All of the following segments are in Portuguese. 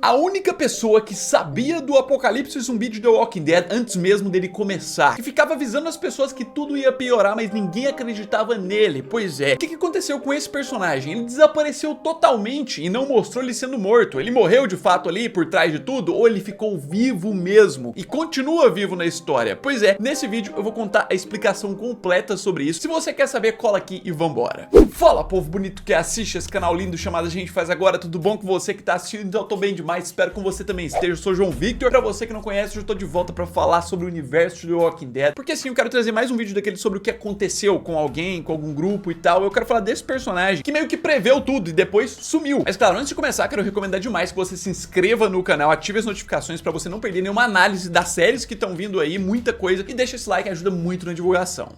A única pessoa que sabia do apocalipse zumbi de The Walking Dead antes mesmo dele começar, que ficava avisando as pessoas que tudo ia piorar, mas ninguém acreditava nele. Pois é, o que aconteceu com esse personagem? Ele desapareceu totalmente e não mostrou ele sendo morto. Ele morreu de fato ali por trás de tudo, ou ele ficou vivo mesmo e continua vivo na história? Pois é, nesse vídeo eu vou contar a explicação completa sobre isso. Se você quer saber, cola aqui e vambora. Fala, povo bonito que assiste esse canal lindo chamado A Gente Faz Agora, tudo bom com você que tá assistindo? Então eu tô bem demais, espero que você também esteja. Eu sou o João Victor. Pra você que não conhece, eu tô de volta pra falar sobre o universo de The Walking Dead, porque assim, eu quero trazer mais um vídeo daquele sobre o que aconteceu com alguém, com algum grupo e tal. Eu quero falar desse personagem que meio que preveu tudo e depois sumiu. Mas claro, antes de começar, quero recomendar demais que você se inscreva no canal, ative as notificações pra você não perder nenhuma análise das séries que estão vindo aí, muita coisa, e deixa esse like, ajuda muito na divulgação.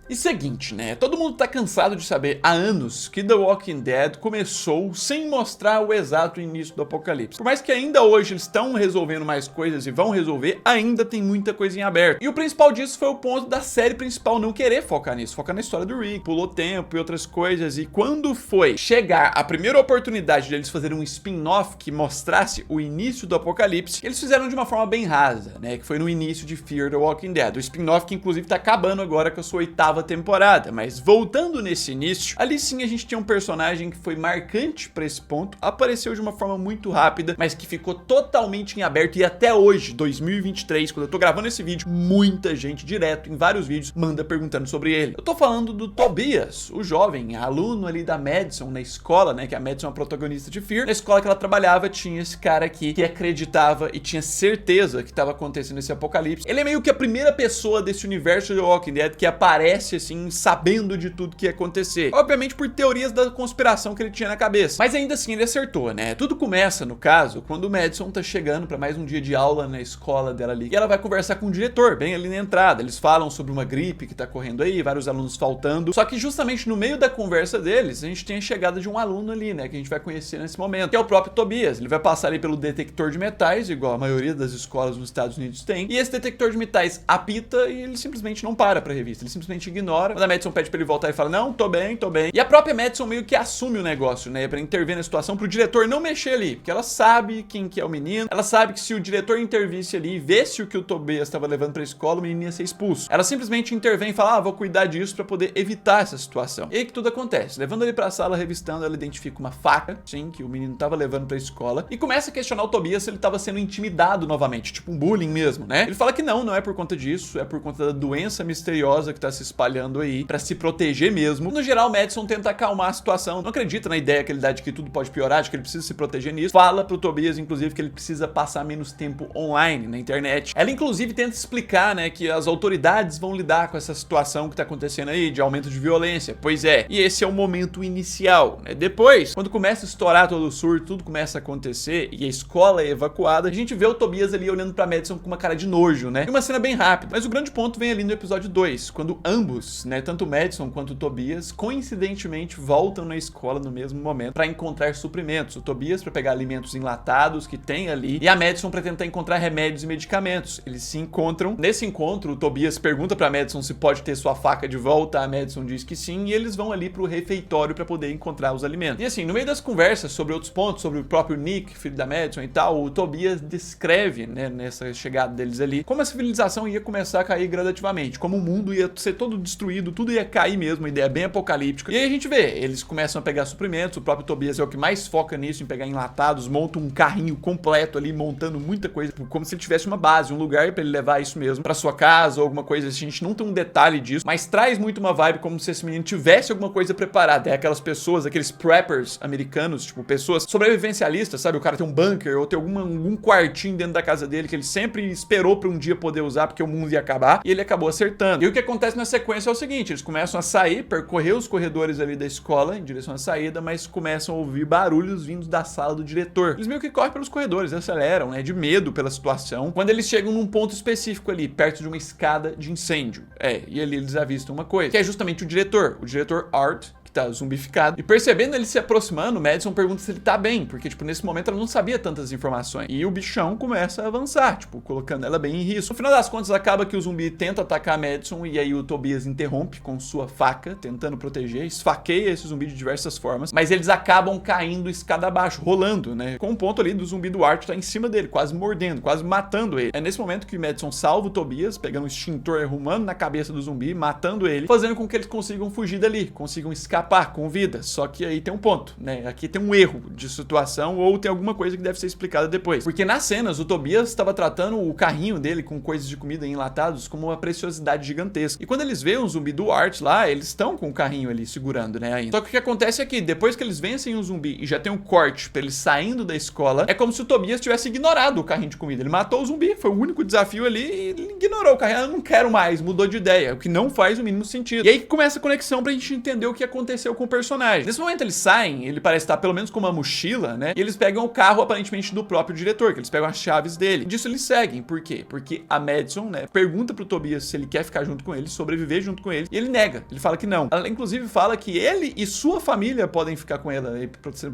E seguinte, né? Todo mundo tá cansado de saber há anos que The Walking Dead começou sem mostrar o exato início do apocalipse. Por mais que ainda hoje eles estão resolvendo mais coisas e vão resolver, ainda tem muita coisa em aberto. E o principal disso foi o ponto da série principal não querer focar nisso, focar na história do Rick, pulou tempo e outras coisas. E quando foi chegar a primeira oportunidade deles fazerem um spin-off que mostrasse o início do apocalipse, eles fizeram de uma forma bem rasa, né? Que foi no início de Fear the Walking Dead. O spin-off que inclusive tá acabando agora com a sua oitava temporada, mas voltando nesse início, ali sim a gente tinha um personagem que foi marcante pra esse ponto, apareceu de uma forma muito rápida, mas que ficou totalmente em aberto e até hoje, 2023, quando eu tô gravando esse vídeo, muita gente direto em vários vídeos manda perguntando sobre ele. Eu tô falando do Tobias, o jovem aluno ali da Madison na escola, né, que a Madison é a protagonista de Fear. Na escola que ela trabalhava tinha esse cara aqui que acreditava e tinha certeza que tava acontecendo esse apocalipse. Ele é meio que a primeira pessoa desse universo de The Walking Dead que aparece assim, sabendo de tudo que ia acontecer. Obviamente por teorias da conspiração que ele tinha na cabeça. Mas ainda assim ele acertou, né? Tudo começa, no caso, quando o Madison tá chegando pra mais um dia de aula na escola dela ali. E ela vai conversar com o diretor, bem ali na entrada. Eles falam sobre uma gripe que tá correndo aí, vários alunos faltando. Só que justamente no meio da conversa deles, a gente tem a chegada de um aluno ali, né? Que a gente vai conhecer nesse momento, que é o próprio Tobias. Ele vai passar ali pelo detector de metais, igual a maioria das escolas nos Estados Unidos tem. E esse detector de metais apita e ele simplesmente não para pra revista. Ele simplesmente ignora. Quando a Madison pede pra ele voltar e fala, não, tô bem, tô bem. E a própria Madison meio que assume o negócio, né, pra intervir na situação, pro diretor não mexer ali, porque ela sabe quem que é o menino, ela sabe que se o diretor intervisse ali e visse o que o Tobias estava levando pra escola, o menino ia ser expulso. Ela simplesmente intervém e fala, vou cuidar disso pra poder evitar essa situação. E aí que tudo acontece. Levando ele pra sala, revistando, ela identifica uma faca, sim, que o menino tava levando pra escola, e começa a questionar o Tobias se ele tava sendo intimidado novamente, tipo um bullying mesmo, né? Ele fala que não é por conta disso, é por conta da doença misteriosa que tá se espalhando aí, pra se proteger mesmo. No geral, Madison tenta acalmar a situação, não acredita na ideia que ele dá de que tudo pode piorar, de que ele precisa se proteger nisso. Fala pro Tobias, inclusive, que ele precisa passar menos tempo online, na internet. Ela, inclusive, tenta explicar, né, que as autoridades vão lidar com essa situação que tá acontecendo aí, de aumento de violência. Pois é, e esse é o momento inicial, né? Depois, quando começa a estourar todo o surto, tudo começa a acontecer e a escola é evacuada, a gente vê o Tobias ali olhando pra Madison com uma cara de nojo, né? E uma cena bem rápida. Mas o grande ponto vem ali no episódio 2, quando ambos, né, tanto o Madison quanto o Tobias, coincidentemente voltam na escola no mesmo momento para encontrar suprimentos. O Tobias para pegar alimentos enlatados que tem ali e a Madison para tentar encontrar remédios e medicamentos. Eles se encontram. Nesse encontro, o Tobias pergunta para Madison se pode ter sua faca de volta. A Madison diz que sim e eles vão ali pro refeitório para poder encontrar os alimentos. E assim, no meio das conversas sobre outros pontos, sobre o próprio Nick, filho da Madison e tal, o Tobias descreve, né, nessa chegada deles ali, como a civilização ia começar a cair gradativamente, como o mundo ia ser todo destruído, tudo ia cair mesmo, uma ideia bem apocalíptica. E aí a gente vê, eles começam a pegar suprimentos, o próprio Tobias é o que mais foca nisso, em pegar enlatados, monta um carrinho completo ali, montando muita coisa, como se ele tivesse uma base, um lugar pra ele levar isso mesmo pra sua casa ou alguma coisa assim. A gente não tem um detalhe disso, mas traz muito uma vibe como se esse menino tivesse alguma coisa preparada. É aquelas pessoas, aqueles preppers americanos, tipo, pessoas sobrevivencialistas, sabe? O cara tem um bunker ou tem algum quartinho dentro da casa dele que ele sempre esperou pra um dia poder usar porque o mundo ia acabar e ele acabou acertando. E o que acontece na sequência é o seguinte, eles começam a sair, percorrer os corredores ali da escola em direção à saída, mas começam a ouvir barulhos vindos da sala do diretor. Eles meio que correm pelos corredores, aceleram, né, de medo pela situação, quando eles chegam num ponto específico ali, perto de uma escada de incêndio. E ali eles avistam uma coisa, que é justamente o diretor Art, tá zumbificado. E percebendo ele se aproximando, o Madison pergunta se ele tá bem, porque, tipo, nesse momento ela não sabia tantas informações. E o bichão começa a avançar, tipo, colocando ela bem em risco. No final das contas, acaba que o zumbi tenta atacar a Madison e aí o Tobias interrompe com sua faca, tentando proteger, esfaqueia esse zumbi de diversas formas, mas eles acabam caindo escada abaixo, rolando, né? Com um ponto ali do zumbi do Art tá em cima dele, quase mordendo, quase matando ele. É nesse momento que o Madison salva o Tobias, pegando um extintor, arrumando na cabeça do zumbi, matando ele, fazendo com que eles consigam fugir dali, consigam escapar com vida. Só que aí tem um ponto, né? Aqui tem um erro de situação ou tem alguma coisa que deve ser explicada depois. Porque nas cenas, o Tobias estava tratando o carrinho dele com coisas de comida enlatados como uma preciosidade gigantesca. E quando eles veem um zumbi do Art lá, eles estão com o carrinho ali segurando, né, ainda. Só que o que acontece é que depois que eles vencem o zumbi e já tem um corte pra eles saindo da escola, é como se o Tobias tivesse ignorado o carrinho de comida. Ele matou o zumbi, foi o único desafio ali e ele ignorou o carrinho. Eu não quero mais, mudou de ideia, o que não faz o mínimo sentido. E aí que começa a conexão pra gente entender o que aconteceu com o personagem. Nesse momento eles saem, ele parece estar pelo menos com uma mochila, né, e eles pegam o carro aparentemente do próprio diretor, que eles pegam as chaves dele. Disso eles seguem, por quê? Porque a Madison, né, pergunta pro Tobias se ele quer ficar junto com ele, sobreviver junto com ele, e ele nega, ele fala que não. Ela inclusive fala que ele e sua família podem ficar com ela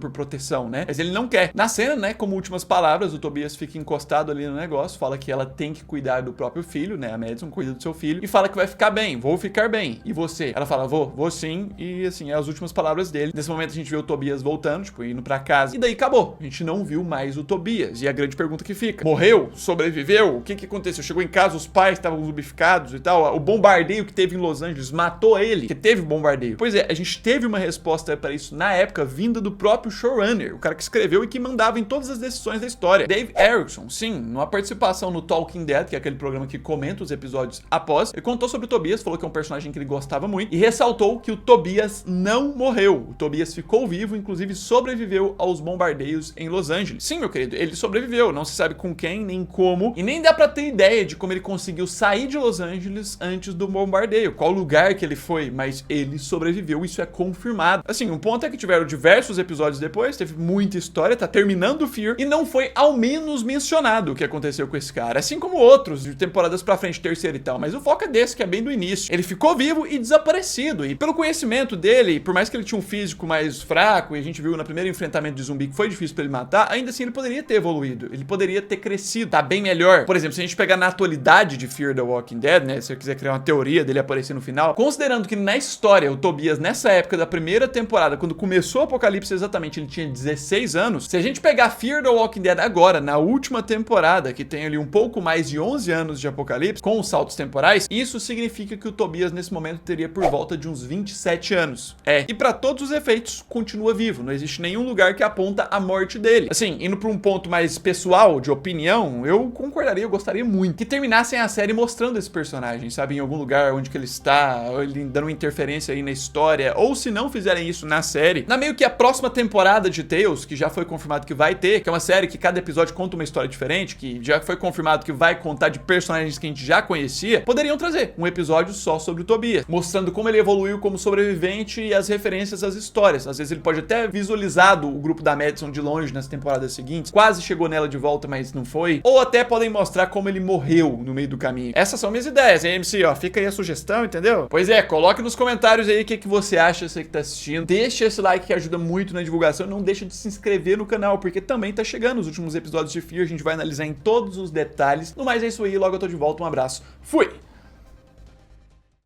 por proteção, né, mas ele não quer. Na cena, né, como últimas palavras, o Tobias fica encostado ali no negócio, fala que ela tem que cuidar do próprio filho, né, a Madison cuida do seu filho, e fala que vai ficar bem, vou ficar bem. E você? Ela fala, vou sim, e assim, é as últimas palavras dele. Nesse momento a gente vê o Tobias voltando, tipo, indo pra casa, e daí acabou. A gente não viu mais o Tobias, e a grande pergunta que fica, morreu? Sobreviveu? O que aconteceu? Chegou em casa, os pais estavam zumbificados e tal, o bombardeio que teve em Los Angeles matou ele, que teve bombardeio. Pois é, a gente teve uma resposta para isso na época, vinda do próprio showrunner, o cara que escreveu e que mandava em todas as decisões da história. Dave Erickson, sim, numa participação no Talking Dead, que é aquele programa que comenta os episódios após, ele contou sobre o Tobias, falou que é um personagem que ele gostava muito, e ressaltou que o Tobias não morreu. O Tobias ficou vivo, inclusive sobreviveu aos bombardeios em Los Angeles. Sim, meu querido, ele sobreviveu, não se sabe com quem, nem como, e nem dá pra ter ideia de como ele conseguiu sair de Los Angeles antes do bombardeio, qual lugar que ele foi, mas ele sobreviveu, isso é confirmado. Assim, um ponto é que tiveram diversos episódios depois, teve muita história, tá terminando o Fear, e não foi ao menos mencionado o que aconteceu com esse cara, assim como outros de temporadas pra frente, terceira e tal, mas o foco é desse, que é bem do início. Ele ficou vivo e desaparecido, e pelo conhecimento dele, por mais que ele tinha um físico mais fraco, e a gente viu no primeiro enfrentamento de zumbi que foi difícil pra ele matar, ainda assim ele poderia ter evoluído, ele poderia ter crescido, tá bem melhor. Por exemplo, se a gente pegar na atualidade de Fear the Walking Dead, né, se eu quiser criar uma teoria dele aparecer no final, considerando que na história o Tobias, nessa época da primeira temporada, quando começou o Apocalipse exatamente, ele tinha 16 anos, se a gente pegar Fear the Walking Dead agora, na última temporada, que tem ali um pouco mais de 11 anos de Apocalipse, com os saltos temporais, isso significa que o Tobias nesse momento teria por volta de uns 27 anos. E pra todos os efeitos, continua vivo, não existe nenhum lugar que aponta a morte dele. Assim, indo pra um ponto mais pessoal, de opinião, eu concordaria, eu gostaria muito que terminassem a série mostrando esse personagem, sabe, em algum lugar onde que ele está, ou ele dando uma interferência aí na história, ou se não fizerem isso na série, na meio que a próxima temporada de Tales, que já foi confirmado que vai ter, que é uma série que cada episódio conta uma história diferente, que já foi confirmado que vai contar de personagens que a gente já conhecia, poderiam trazer um episódio só sobre o Tobias, mostrando como ele evoluiu como sobrevivente e as referências às histórias. Às vezes ele pode até visualizado o grupo da Madison de longe nas temporadas seguintes, quase chegou nela de volta, mas não foi, ou até podem mostrar como ele morreu no meio do caminho. Essas são minhas ideias, hein, MC, ó, fica aí a sugestão, entendeu? Pois é, coloque nos comentários aí o que você acha, você que tá assistindo, deixa esse like que ajuda muito na divulgação, não deixa de se inscrever no canal, porque também tá chegando os últimos episódios de Fear, a gente vai analisar em todos os detalhes. No mais é isso aí, logo eu tô de volta, um abraço, fui!